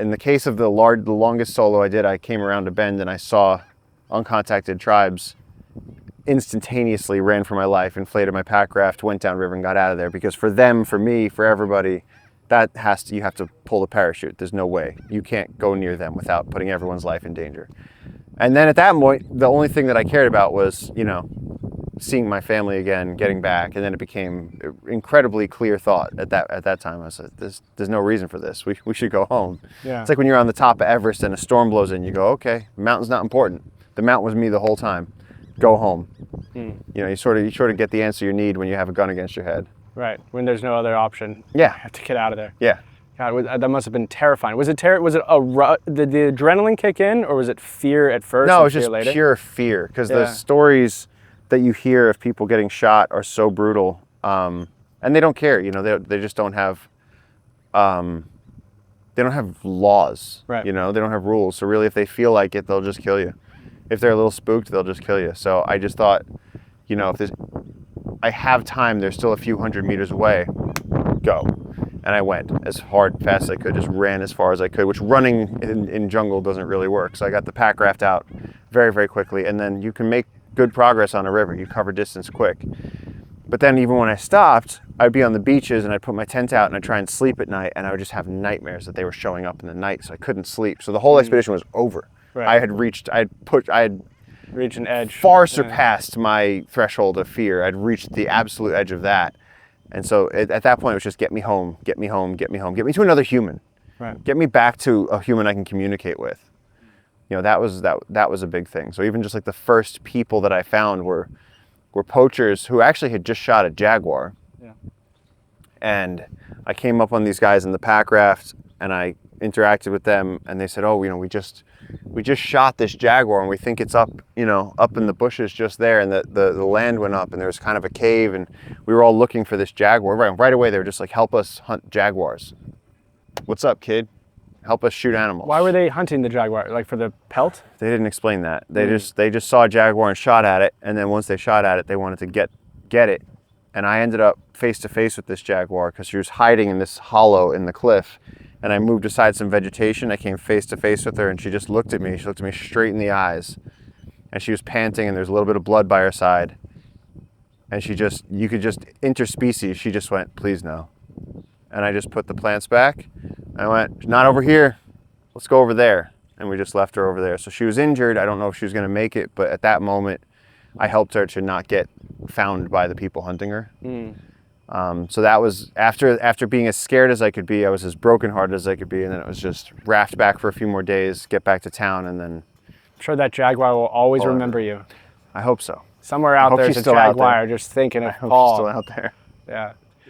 in the case of the longest solo I did, I came around a bend and I saw Uncontacted Tribes, instantaneously ran for my life, inflated my pack raft, went downriver and got out of there. Because for them, for me, for everybody, you have to pull the parachute. There's no way. You can't go near them without putting everyone's life in danger. And then at that point, the only thing that I cared about was, seeing my family again, getting back. And then it became an incredibly clear thought at that time. I said, there's no reason for this. We should go home. Yeah. It's like when you're on the top of Everest and a storm blows in, you go, okay, the mountain's not important. The mountain was me the whole time. Go home. You sort of get the answer you need when you have a gun against your head. Right, when there's no other option. Yeah. You have to get out of there. Yeah. God, that must have been terrifying. Was it did the adrenaline kick in, or was it fear at first? No, and it was just later? pure fear, because the stories that you hear of people getting shot are so brutal, and they don't care. They just don't have, they don't have laws. Right. They don't have rules. So really, if they feel like it, they'll just kill you. If they're a little spooked, they'll just kill you. So I just thought, if I have time, they're still a few hundred meters away, go. And I went as hard, fast as I could, just ran as far as I could, which running in jungle doesn't really work. So I got the pack raft out very, very quickly. And then you can make good progress on a river. You cover distance quick. But then even when I stopped, I'd be on the beaches and I'd put my tent out and I'd try and sleep at night. And I would just have nightmares that they were showing up in the night. So I couldn't sleep. So the whole expedition was over. Right. I had reached an edge. Far surpassed my threshold of fear. I'd reached the absolute edge of that. And so at that point, it was just get me home, get me home, get me home, get me to another human. Right. Get me back to a human I can communicate with. That was a big thing. So even just like the first people that I found were poachers who actually had just shot a jaguar. Yeah. And I came up on these guys in the pack raft and I interacted with them and they said, oh, we just shot this jaguar and we think it's up in the bushes just there, and the land went up and there was kind of a cave and we were all looking for this jaguar. Right away they were just like, help us hunt jaguars. What's up, kid? Help us shoot animals. Why were they hunting the jaguar? Like for the pelt? They didn't explain that. They just saw a jaguar and shot at it, and then once they shot at it, they wanted to get it. And I ended up face to face with this jaguar because she was hiding in this hollow in the cliff. And I moved aside some vegetation. I came face to face with her and she just looked at me. She looked at me straight in the eyes. And she was panting and there's a little bit of blood by her side. And you could just, interspecies, she just went, please no. And I just put the plants back. I went, not over here. Let's go over there. And we just left her over there. So she was injured. I don't know if she was going to make it, but at that moment, I helped her to not get found by the people hunting her. So that was after being as scared as I could be. I was as brokenhearted as I could be, and then it was just raft back for a few more days, get back to town, and then. I'm sure that jaguar will always remember you. I hope so. Somewhere out there's a jaguar just thinking of Paul. She's still out there. Yeah.